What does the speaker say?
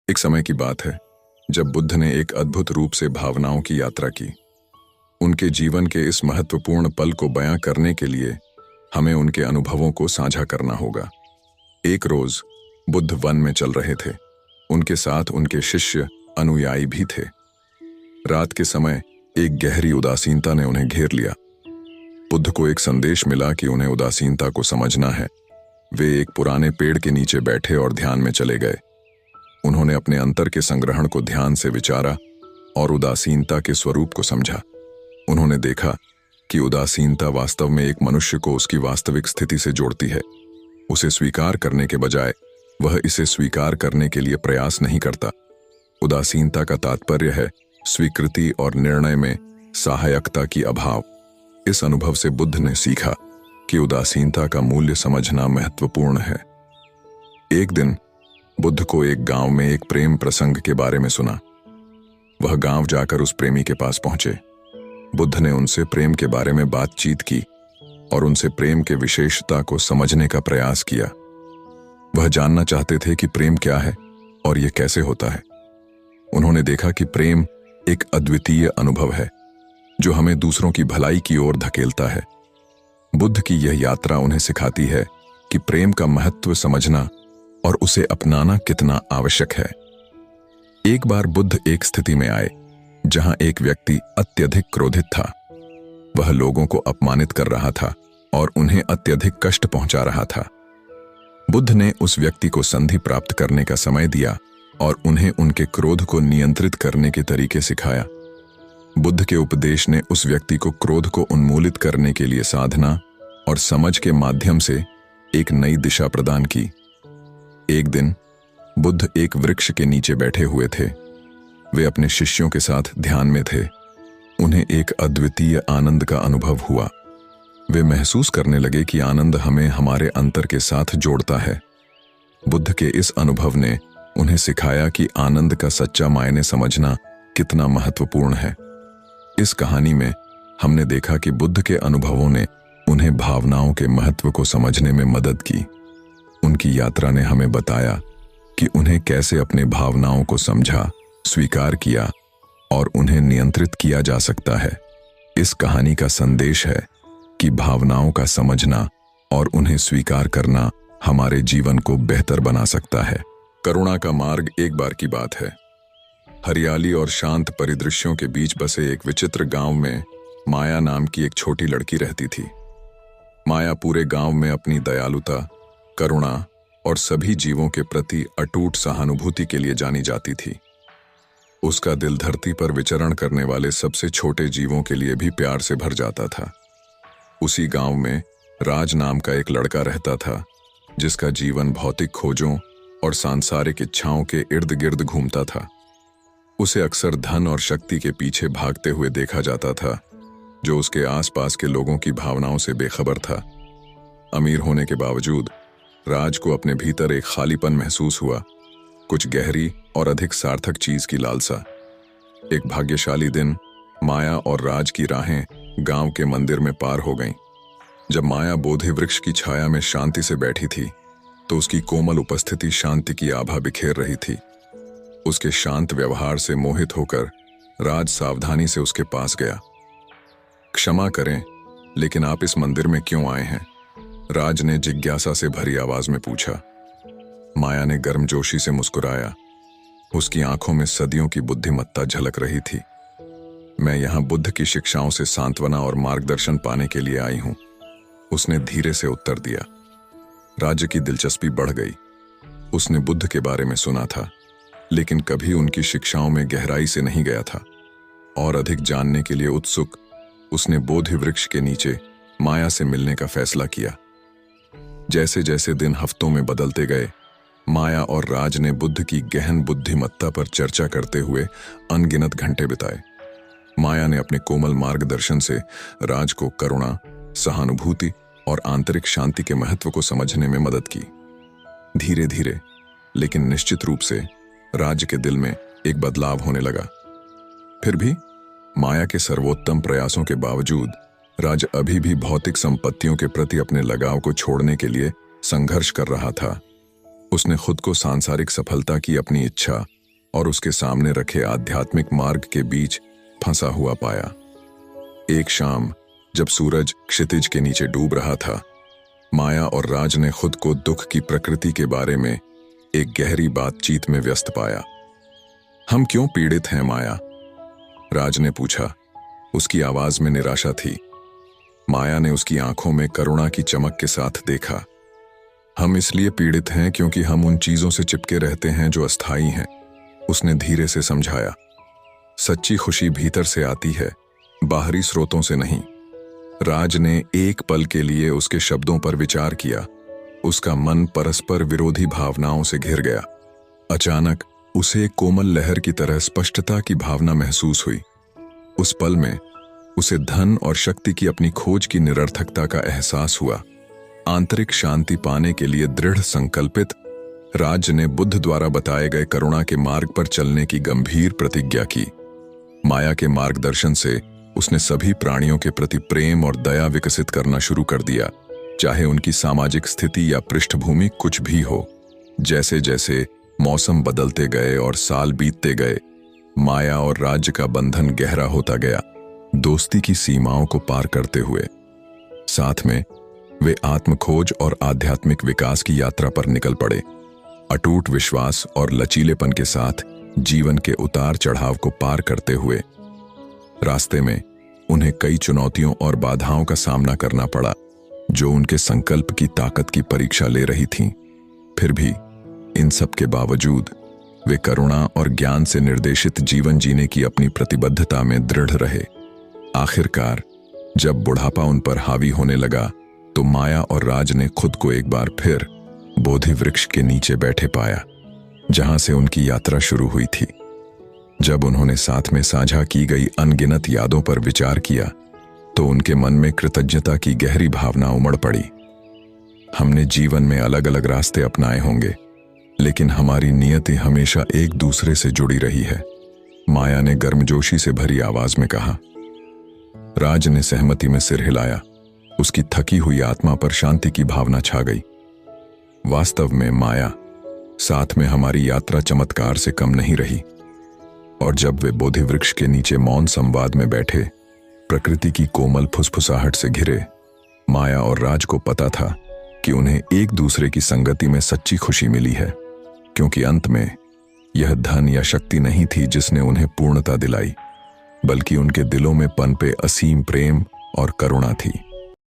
एक समय की बात है जब बुद्ध ने एक अद्भुत रूप से भावनाओं की यात्रा की। उनके जीवन के इस महत्वपूर्ण पल को बयां करने के लिए हमें उनके अनुभवों को साझा करना होगा। एक रोज बुद्ध वन में चल रहे थे। उनके साथ उनके शिष्य अनुयायी भी थे। रात के समय एक गहरी उदासीनता ने उन्हें घेर लिया। बुद्ध को एक संदेश मिला कि उन्हें उदासीनता को समझना है। वे एक पुराने पेड़ के नीचे बैठे और ध्यान में चले गए। उन्होंने अपने अंतर के संग्रहण को ध्यान से विचारा और उदासीनता के स्वरूप को समझा। उन्होंने देखा कि उदासीनता वास्तव में एक मनुष्य को उसकी वास्तविक स्थिति से जोड़ती है। उसे स्वीकार करने के बजाय वह इसे स्वीकार करने के लिए प्रयास नहीं करता। उदासीनता का तात्पर्य है स्वीकृति और निर्णय में सहायकता की अभाव। इस अनुभव से बुद्ध ने सीखा कि उदासीनता का मूल्य समझना महत्वपूर्ण है। एक दिन बुद्ध को एक गांव में एक प्रेम प्रसंग के बारे में सुना। वह गांव जाकर उस प्रेमी के पास पहुंचे। बुद्ध ने उनसे प्रेम के बारे में बातचीत की और उनसे प्रेम के विशेषता को समझने का प्रयास किया। वह जानना चाहते थे कि प्रेम क्या है और यह कैसे होता है। उन्होंने देखा कि प्रेम एक अद्वितीय अनुभव है जो हमें दूसरों की भलाई की ओर धकेलता है। बुद्ध की यह यात्रा उन्हें सिखाती है कि प्रेम का महत्व समझना और उसे अपनाना कितना आवश्यक है। एक बार बुद्ध एक स्थिति में आए जहां एक व्यक्ति अत्यधिक क्रोधित था। वह लोगों को अपमानित कर रहा था और उन्हें अत्यधिक कष्ट पहुंचा रहा था। बुद्ध ने उस व्यक्ति को संधि प्राप्त करने का समय दिया और उन्हें उनके क्रोध को नियंत्रित करने के तरीके सिखाया। बुद्ध के उपदेश ने उस व्यक्ति को क्रोध को उन्मूलित करने के लिए साधना और समझ के माध्यम से एक नई दिशा प्रदान की। एक दिन बुद्ध एक वृक्ष के नीचे बैठे हुए थे। वे अपने शिष्यों के साथ ध्यान में थे। उन्हें एक अद्वितीय आनंद का अनुभव हुआ। वे महसूस करने लगे कि आनंद हमें हमारे अंतर के साथ जोड़ता है। बुद्ध के इस अनुभव ने उन्हें सिखाया कि आनंद का सच्चा मायने समझना कितना महत्वपूर्ण है। इस कहानी में हमने देखा कि बुद्ध के अनुभवों ने उन्हें भावनाओं के महत्व को समझने में मदद की। उनकी यात्रा ने हमें बताया कि उन्हें कैसे अपने भावनाओं को समझा, स्वीकार किया और उन्हें नियंत्रित किया जा सकता है। इस कहानी का संदेश है कि भावनाओं का समझना और उन्हें स्वीकार करना हमारे जीवन को बेहतर बना सकता है। करुणा का मार्ग। एक बार की बात है, हरियाली और शांत परिदृश्यों के बीच बसे एक विचित्र गांव में माया नाम की एक छोटी लड़की रहती थी। माया पूरे गांव में अपनी दयालुता, करुणा और सभी जीवों के प्रति अटूट सहानुभूति के लिए जानी जाती थी। उसका दिल धरती पर विचरण करने वाले सबसे छोटे जीवों के लिए भी प्यार से भर जाता था। उसी गांव में राज नाम का एक लड़का रहता था जिसका जीवन भौतिक खोजों और सांसारिक इच्छाओं के इर्द गिर्द घूमता था। उसे अक्सर धन और शक्ति के पीछे भागते हुए देखा जाता था, जो उसके आसपास के लोगों की भावनाओं से बेखबर था। अमीर होने के बावजूद राज को अपने भीतर एक खालीपन महसूस हुआ, कुछ गहरी और अधिक सार्थक चीज की लालसा। एक भाग्यशाली दिन माया और राज की राहें गांव के मंदिर में पार हो गईं। जब माया बोधि वृक्ष की छाया में शांति से बैठी थी तो उसकी कोमल उपस्थिति शांति की आभा बिखेर रही थी। उसके शांत व्यवहार से मोहित होकर राज सावधानी से उसके पास गया। क्षमा करें, लेकिन आप इस मंदिर में क्यों आए हैं? राज ने जिज्ञासा से भरी आवाज में पूछा। माया ने गर्मजोशी से मुस्कुराया। उसकी आंखों में सदियों की बुद्धिमत्ता झलक रही थी। मैं यहां बुद्ध की शिक्षाओं से सांत्वना और मार्गदर्शन पाने के लिए आई हूं, उसने धीरे से उत्तर दिया। राज्य की दिलचस्पी बढ़ गई। उसने बुद्ध के बारे में सुना था, लेकिन कभी उनकी शिक्षाओं में गहराई से नहीं गया था। और अधिक जानने के लिए उत्सुक उसने बोधि वृक्ष के नीचे माया से मिलने का फैसला किया। जैसे जैसे दिन हफ्तों में बदलते गए, माया और राज ने बुद्ध की गहन बुद्धिमत्ता पर चर्चा करते हुए अनगिनत घंटे बिताए। माया ने अपने कोमल मार्गदर्शन से राज को करुणा, सहानुभूति और आंतरिक शांति के महत्व को समझने में मदद की। धीरे धीरे लेकिन निश्चित रूप से राज के दिल में एक बदलाव होने लगा। फिर भी माया के सर्वोत्तम प्रयासों के बावजूद राज अभी भी भौतिक संपत्तियों के प्रति अपने लगाव को छोड़ने के लिए संघर्ष कर रहा था। उसने खुद को सांसारिक सफलता की अपनी इच्छा और उसके सामने रखे आध्यात्मिक मार्ग के बीच फंसा हुआ पाया। एक शाम जब सूरज क्षितिज के नीचे डूब रहा था, माया और राज ने खुद को दुख की प्रकृति के बारे में एक गहरी बातचीत में व्यस्त पाया। हम क्यों पीड़ित हैं माया? राज ने पूछा। उसकी आवाज में निराशा थी। माया ने उसकी आंखों में करुणा की चमक के साथ देखा। हम इसलिए पीड़ित हैं क्योंकि हम उन चीजों से चिपके रहते हैं जो अस्थायी हैं, उसने धीरे से समझाया। सच्ची खुशी भीतर से आती है, बाहरी स्रोतों से नहीं। राज ने एक पल के लिए उसके शब्दों पर विचार किया। उसका मन परस्पर विरोधी भावनाओं से घिर गया। अचानक उसे एक कोमल लहर की तरह स्पष्टता की भावना महसूस हुई। उस पल में उसे धन और शक्ति की अपनी खोज की निरर्थकता का एहसास हुआ। आंतरिक शांति पाने के लिए दृढ़ संकल्पित, राज ने बुद्ध द्वारा बताए गए करुणा के मार्ग पर चलने की गंभीर प्रतिज्ञा की। माया के मार्गदर्शन से उसने सभी प्राणियों के प्रति प्रेम और दया विकसित करना शुरू कर दिया, चाहे उनकी सामाजिक स्थिति या पृष्ठभूमि कुछ भी हो। जैसे जैसे मौसम बदलते गए और साल बीतते गए, माया और राज्य का बंधन गहरा होता गया, दोस्ती की सीमाओं को पार करते हुए। साथ में वे आत्मखोज और आध्यात्मिक विकास की यात्रा पर निकल पड़े, अटूट विश्वास और लचीलेपन के साथ जीवन के उतार चढ़ाव को पार करते हुए। रास्ते में उन्हें कई चुनौतियों और बाधाओं का सामना करना पड़ा, जो उनके संकल्प की ताकत की परीक्षा ले रही थीं। फिर भी इन सब के बावजूद वे करुणा और ज्ञान से निर्देशित जीवन जीने की अपनी प्रतिबद्धता में दृढ़ रहे। आखिरकार जब बुढ़ापा उन पर हावी होने लगा, तो माया और राज ने खुद को एक बार फिर बोधि वृक्ष के नीचे बैठे पाया, जहां से उनकी यात्रा शुरू हुई थी। जब उन्होंने साथ में साझा की गई अनगिनत यादों पर विचार किया, तो उनके मन में कृतज्ञता की गहरी भावना उमड़ पड़ी। हमने जीवन में अलग अलग रास्ते अपनाए होंगे, लेकिन हमारी नियति हमेशा एक दूसरे से जुड़ी रही है, माया ने गर्मजोशी से भरी आवाज में कहा। राज ने सहमति में सिर हिलाया। उसकी थकी हुई आत्मा पर शांति की भावना छा गई। वास्तव में माया, साथ में हमारी यात्रा चमत्कार से कम नहीं रही। और जब वे बोधि वृक्ष के नीचे मौन संवाद में बैठे, प्रकृति की कोमल फुसफुसाहट से घिरे, माया और राज को पता था कि उन्हें एक दूसरे की संगति में सच्ची खुशी मिली है, क्योंकि अंत में यह धन या शक्ति नहीं थी जिसने उन्हें पूर्णता दिलाई, बल्कि उनके दिलों में पनपे असीम प्रेम और करुणा थी।